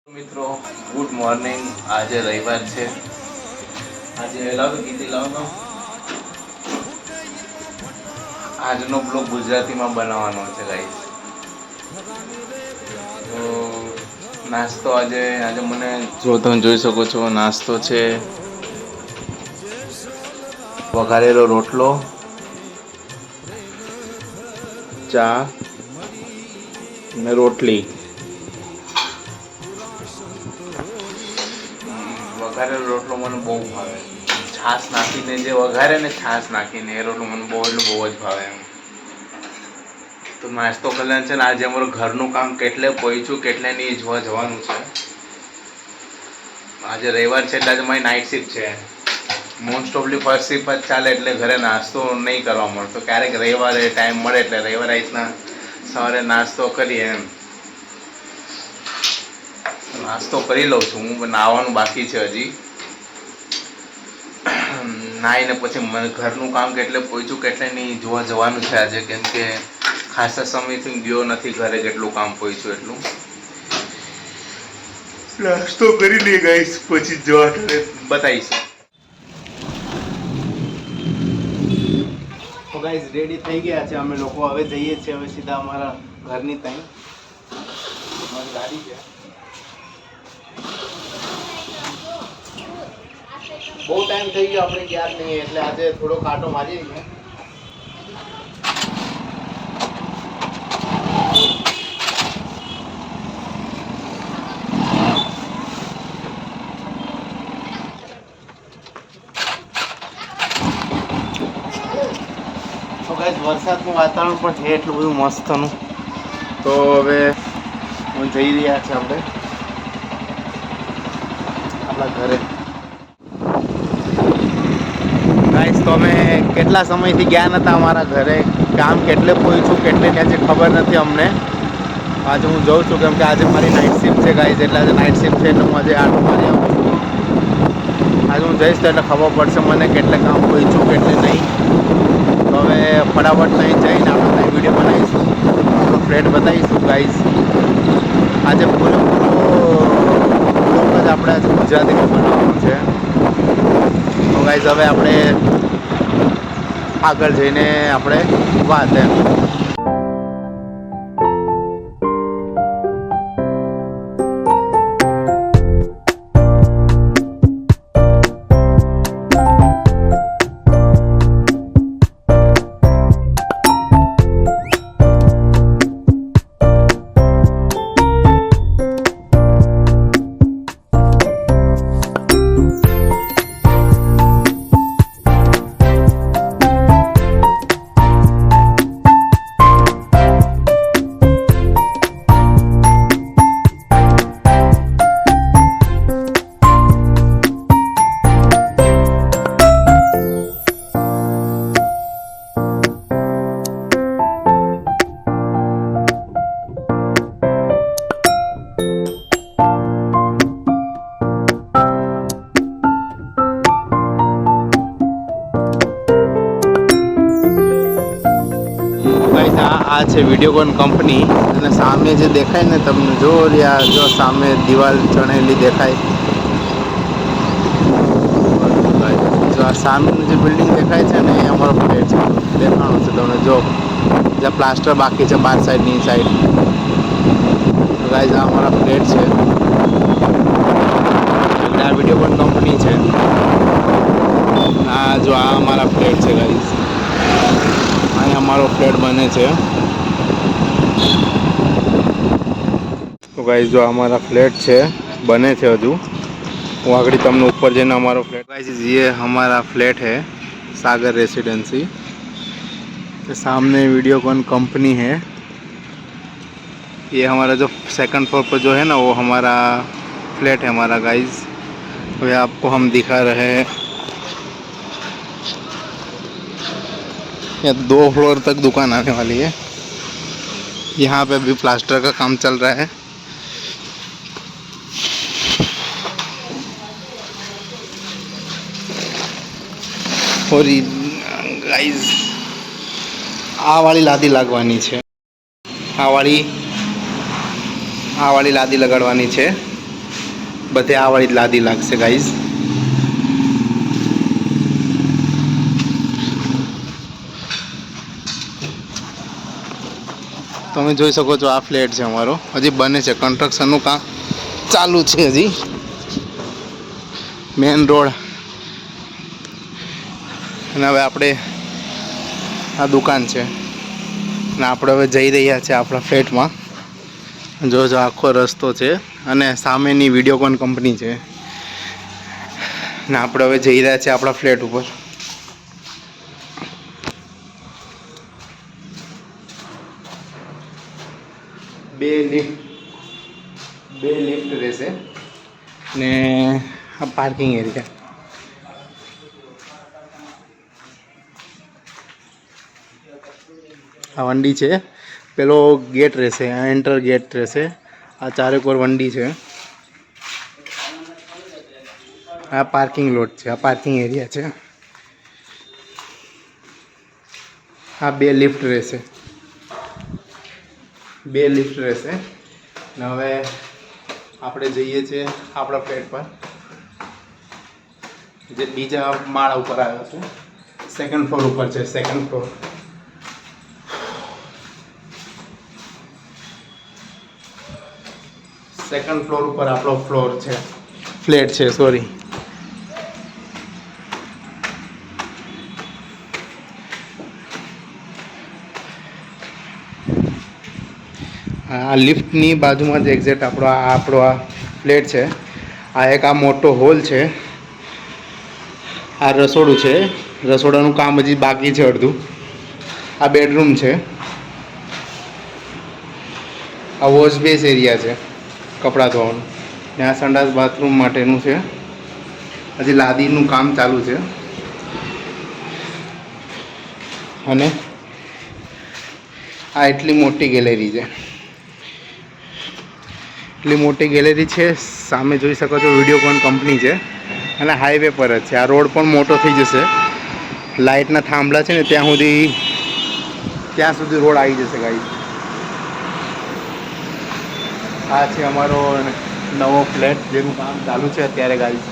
મિત્રો good morning. આજે રવિવાર છે। આજે લાવો કીધી લાવો તો આજનો બ્લોગ ગુજરાતીમાં બનાવવાનો છે ગાઈસ। તો નાસ્તો આજે મને જો તમે જોઈ શકો છો નાસ્તો છે વઘારેલો રોટલો, ચા ને રોટલી। વઘારેલો રોટલો મને બહુ ભાવે। છાશ નાખીને જે વઘારે ને છાશ નાખીને એ રોટલો મને બહુ જ ભાવે એમ। તો નાસ્તો કલ્યાણ છે ને આજે અમારું ઘરનું કામ કેટલે પહોંચ્યું કેટલે નહીં જોવા જવાનું છે। આજે રવિવાર છે એટલે આજે મારી નાઇટ શિફ્ટ છે। મોસ્ટ ઓફલી ફર્સ્ટ શિફ્ટ જ ચાલે એટલે ઘરે નાસ્તો નહીં કરવા મળતો। ક્યારેક રવિવારે ટાઈમ મળે એટલે રવિવારે રીતના સવારે નાસ્તો કરીએ એમ। નાસ્તો કરી લઉં છું હું, નાવાનું બાકી છે હજી। નાઈને પછી મને ઘરનું કામ કેટલે પહોંચ્યું કેટલે નહીં જોવા જવાનું છે આજે, કેમ કે ખાસા સમયથી ગયો નથી ઘરે, કેટલું કામ પહોંચ્યું એટલું। નાસ્તો કરી લઈએ ગાઈસ, પછી જવા બતાવીશ। તો ગાઈસ રેડી થઈ ગયા છે અમે લોકો, હવે જઈએ છીએ હવે સીધા અમારા ઘરની ત્યાં। અમારી ગાડી છે। બહુ ટાઈમ થઈ ગયો આપણે ગયા જ નહીં એટલે આજે થોડો કાંટો મારી દઈએ। તો ગાઈસ વરસાદનું વાતાવરણ પણ છે એટલું બધું મસ્તનું। તો હવે જઈ રહ્યા છે આપણે આપણા ઘરે। ગાઈસ તો અમે કેટલા સમયથી ગયા નહોતા અમારા ઘરે, કામ કેટલે પહોંચ્યું કેટલે ત્યાં છે ખબર નથી અમને। આજે હું જઉં છું કેમ કે આજે મારી નાઇટ શિફ્ટ છે ગાઈસ, એટલે આજે નાઇટ શિફ્ટ છે એટલે હું આજે આટો મારી આવું છું। આજે હું જઈશ તો એટલે ખબર પડશે મને કેટલે કામ પહોંચ્યું કેટલે નહીં। તો હવે ફટાફટ ત્યાં જઈને આપણે ત્યાં વિડીયો બનાવીશું, આપણો ફ્લેટ બતાવીશું ગાઈસ। આજે પૂરેપૂરો બ્લોગ જ આપણે આજે ગુજરાતીમાં બનાવવાનું છે। તો ગાઈસ હવે આપણે આગળ જઈને આપણે વાત એમ। આ છે વિડીયોકોન કંપની અને સામે જે દેખાય ને તમને જો યાર, જો સામે દિવાલ ચણેલી દેખાય, જો આ સામેનું જે બિલ્ડિંગ દેખાય છે ને એ અમારો ફ્લેટ છે, દેખાણો છે તમને જો, જ્યાં પ્લાસ્ટર બાકી છે બાર સાઈડની સાઈડ। તો ગાઈઝ આ અમારા ફ્લેટ છે, એટલે આ વિડીયોકોન કંપની છે। આ જો આ અમારા ફ્લેટ છે ગાઈઝ, અહીં અમારો ફ્લેટ બને છે। તો ગાઈઝ જો हमारा फ्लैट છે, बने थे हजू। वो आगे तमने ऊपर जाना हमारा फ्लैट। गाइस ये हमारा फ्लैट है सागर रेसिडेंसी के सामने वीडियोकॉन कंपनी है। ये हमारा जो सेकंड फ्लोर पर जो है ना वो हमारा फ्लैट है हमारा गाइस। अभी आपको हम दिखा रहे हैं, ये 2 फ्लोर तक दुकान आने वाली है। यहाँ पे अभी प्लास्टर का काम चल रहा है। और गाइस આ વાળી લાદી લાગવાની છે, આ વાળી લાદી લગાડવાની છે। બધે આ વાળી જ લાદી લાગશે ગાઈઝ. તમે જોઈ શકો છો આ ફ્લેટ છે અમારો, હજી બને છે, કન્સ્ટ્રક્શનનું કામ ચાલુ છે હજી. Main road. અને હવે આપણે આ દુકાન છે અને આપણે હવે જઈ રહ્યા છીએ આપણા ફ્લેટમાં. જો આખો રસ્તો છે અને સામેની વિડીયોકોન કંપની છે ને આપણે હવે જઈ રહ્યા છીએ આપણા ફ્લેટ ઉપર. બે લિફ્ટ રહેશે ને આ પાર્કિંગ એરિયા. આ વંડી છે, પેલો ગેટ રહેશે, આ એન્ટર ગેટ રહેશે. આ ચારેક ઓર વંડી છે. આ પાર્કિંગ લોટ છે, આ પાર્કિંગ એરિયા છે. આ બે લિફ્ટ રહેશે, બે લિફ્ટ રહેશે. ને હવે આપણે જઈએ છીએ આપણા ફ્લેટ પર, જે બીજા માળા ઉપર આવ્યો છે. સેકન્ડ ફ્લોર ઉપર છે, સેકન્ડ ફ્લોર. સેકન્ડ ફ્લોર ઉપર આપણો ફ્લોર છે, ફ્લેટ છે, સોરી. આ લિફ્ટની બાજુમાં જ એક્ઝેક્ટ આપણો આ ફ્લેટ છે. આ એક આ મોટો હોલ છે. આ રસોડું છે, રસોડાનું કામ હજી બાકી છે અડધું. આ બેડરૂમ છે. આ વોશ બેસ એરિયા છે, કપડાં ધોવાનું. ને આ સંડાસ બાથરૂમ માટેનું છે. હજી લાદીનું કામ ચાલુ છે. અને આ એટલી મોટી ગેલેરી છે, એટલી મોટી ગેલેરી છે. સામે જોઈ શકો છો વિડીયોકોન કંપની છે અને હાઈવે પર જ છે. આ રોડ પણ મોટો થઈ જશે. લાઇટના થાંભલા છે ને ત્યાં સુધી રોડ આવી જશે ગાઈસ. આ છે અમારો નવો ફ્લેટ જેનું કામ ચાલુ છે અત્યારે ગાઈસ.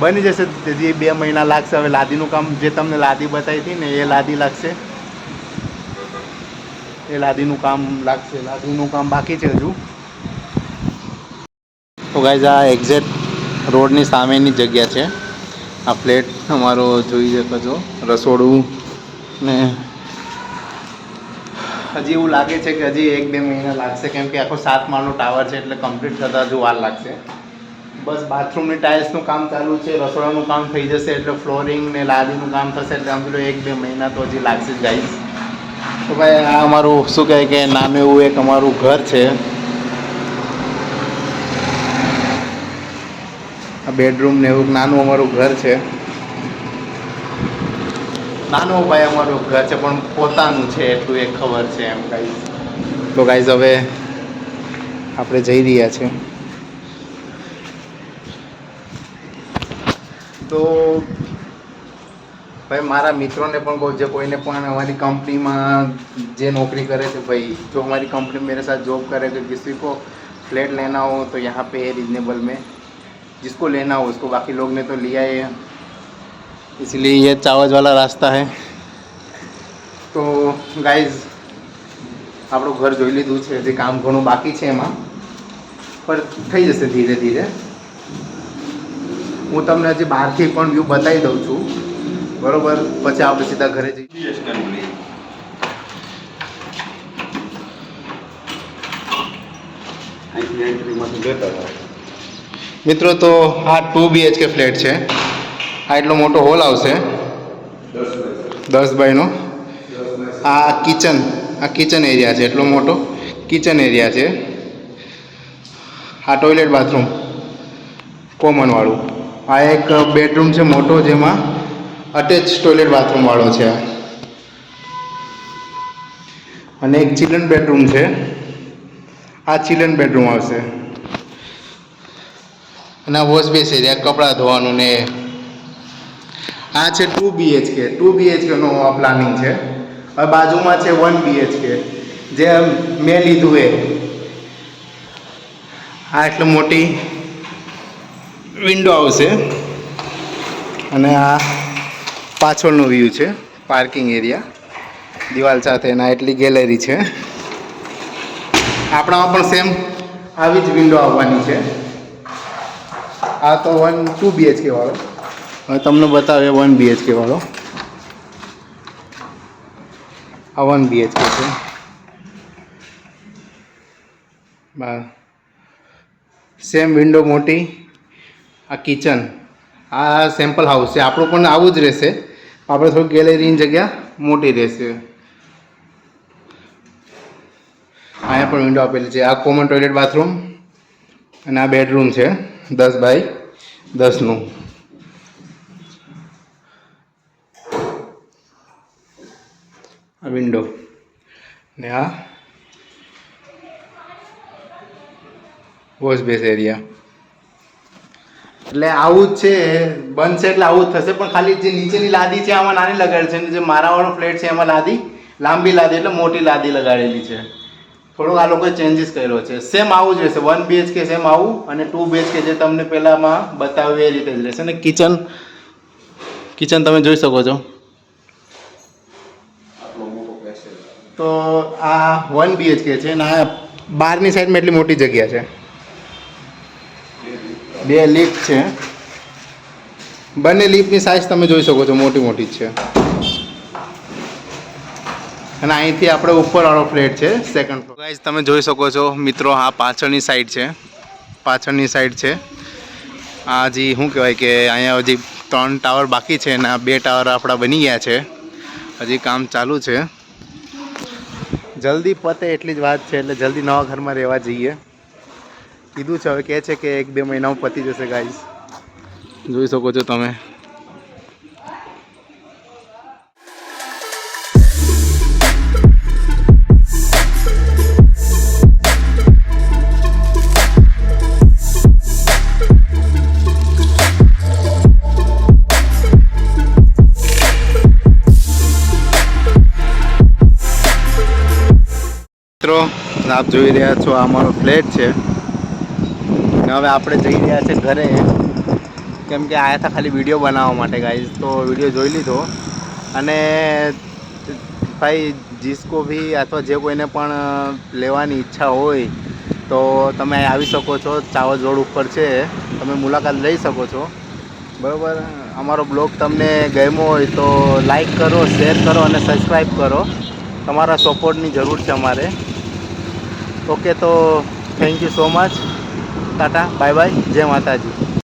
બની જશે, હજી 2 મહિના લાગશે. હવે લાદીનું કામ, જે તમને લાદી બતાવી હતી ને એ લાદી લાગશે, એ લાદીનું કામ લાગશે. લાદીનું કામ બાકી છે હજુ. તો ગાઈઝ આ એક્ઝેક્ટ રોડની સામેની જગ્યા છે. આ ફ્લેટ અમારો જોઈ શકો છો, રસોડું. ને હજી એવું લાગે છે કે હજી 1-2 મહિના લાગશે, કેમ કે આખો 7 માળનો ટાવર છે એટલે કમ્પ્લીટ થતાં હજુ વાર લાગશે. બસ બાથરૂમની ટાઇલ્સનું કામ ચાલુ છે, રસોડાનું કામ થઈ જશે એટલે ફ્લોરિંગ ને લાદીનું કામ થશે એટલે આમ 1-2 મહિના તો હજી લાગશે જ ગાઈઝ. તો ભાઈ આ અમારું શું કહે કે નાનું એવું એક અમારું ઘર છે. આ બેડરૂમ ને એવું નાનું અમારું ઘર છે. નાનું ભાઈ અમારું ઘર છે પણ પોતાનું છે એટલું એક ખબર છે એમ ગાઈઝ. તો ગાઈઝ હવે આપણે જઈ રહ્યા છીએ. તો ભાઈ મારા મિત્રોને પણ કહું, જે કોઈને પણ અમારી કંપનીમાં જે नौकरी करे थे भाई, जो हमारी कंपनी मेरे साथ जॉब करे, अगर किसी को फ्लैट लेना हो तो यहाँ पे रीजनेबल में जिसको लेना हो उसको. बाकी लोग ने तो लिया है, इसलिए ये चावज वाला रास्ता है. તો ગાઈઝ આપણું ઘર જોઈ લીધું છે. હજી કામ ઘણું બાકી છે એમાં, પણ થઈ જશે ધીરે ધીરે. હું તમને હજી બહારથી પણ વ્યૂ બતાવી દઉં છું, બરોબર? પછી આપણે સીધા ઘરે જઈએ. મિત્રો તો આ 2 BHK ફ્લેટ છે. આ એટલો મોટો હોલ આવશે 10 બાયનો. આ કિચન એરિયા છે, એટલો મોટો કિચન એરિયા છે. આ ટોયલેટ બાથરૂમ કોમન વાળું. આ એક બેડરૂમ છે મોટો, જેમાં અટેચ ટોયલેટ બાથરૂમ વાળો છે. અને એક ચિલ્ડ્રન બેડરૂમ છે. આ ચિલ્ડ્રન બેડરૂમ આવશે. અને આ વોશ બેસ એરિયા, કપડાં ધોવાનું ને. આ છે 2 BHK નો પ્લાનિંગ છે. હવે બાજુમાં છે 1 BHK જે મેં લીધું એ. આ એટલી મોટી વિન્ડો આવશે અને આ પાછળનો વ્યૂ છે, પાર્કિંગ એરિયા દિવાલ સાથે અને એટલી ગેલેરી છે. આપણામાં પણ સેમ આવી જ વિન્ડો આવવાની છે. આ તો 2 BHK વાળો. હવે તમને બતાવે 1 BHK વાળો. આ 1 BHK છે. સેમ વિન્ડો મોટી. આ કિચન, આ સેમ્પલ હાઉસ છે. આપણું પણ આવું જ રહેશે. આપણે થોડી ગેલેરીની જગ્યા મોટી રહેશે. અહીંયા પણ વિન્ડો આપેલી છે. આ કોમન ટોયલેટ બાથરૂમ અને આ બેડરૂમ છે 10 બાય 10નું. આ વિન્ડો ને આ વોશ બેસ એરિયા. એટલે આવું જ છે, બનશે એટલે આવું જ થશે. પણ ખાલી જે નીચેની લાદી છે આમાં નાની લગાડેલી છે અને જે મારાવાળો ફ્લેટ છે એમાં લાદી લાંબી લાદી એટલે મોટી લાદી લગાડેલી છે. થોડોક આ લોકોએ ચેન્જીસ કર્યો છે. સેમ આવું જ રહેશે. 1 BHK સેમ આવું અને 2 BHK જે તમને પહેલાંમાં બતાવ્યું એ રીતે જ રહેશે. અને કિચન તમે જોઈ શકો છો. તો આ 1 BHK છે અને આ બહારની સાઈડમાં એટલી મોટી જગ્યા છે. 2 લિફ્ટ છે. બંને લિફ્ટની સાઇઝ તમે જોઈ શકો છો, મોટી મોટી જ છે. અને અહીંથી આપણે ઉપરવાળો ફ્લેટ છે, સેકન્ડ ફ્લોર. ગાઈઝ તમે જોઈ શકો છો મિત્રો, આ પાછળની સાઈડ છે. આ હજી શું કહેવાય કે અહીંયા હજી 3 ટાવર બાકી છે અને આ 2 ટાવર આપણા બની ગયા છે. હજી કામ ચાલુ છે. જલ્દી પતે એટલી જ વાત છે. એટલે જલ્દી નવા ઘરમાં રહેવા જઈએ કીધું છે. હવે કહે છે કે 1-2 મહિનામાં પતી જશે. ગાઈઝ જોઈ શકો છો તમે. મિત્રો આપ જોઈ રહ્યા છો આ અમારો ફ્લેટ છે. હવે આપણે જઈ રહ્યા છે ઘરે, કેમ કે આયા હતા ખાલી વિડીયો બનાવવા માટે ગાઈઝ. તો વિડીયો જોઈ લીધો. અને ભાઈ જીસકો ભી અથવા જે કોઈને પણ લેવાની ઈચ્છા હોય તો તમે આવી શકો છો. ચાવજ રોડ ઉપર છે, તમે મુલાકાત લઈ શકો છો. બરાબર. અમારો બ્લોગ તમને ગમ્યો હોય તો લાઈક કરો, શેર કરો અને સબસ્ક્રાઈબ કરો. તમારા સપોર્ટની જરૂર છે અમારે. ઓકે, તો thank you so much. Tata, bye bye, જય માતાજી.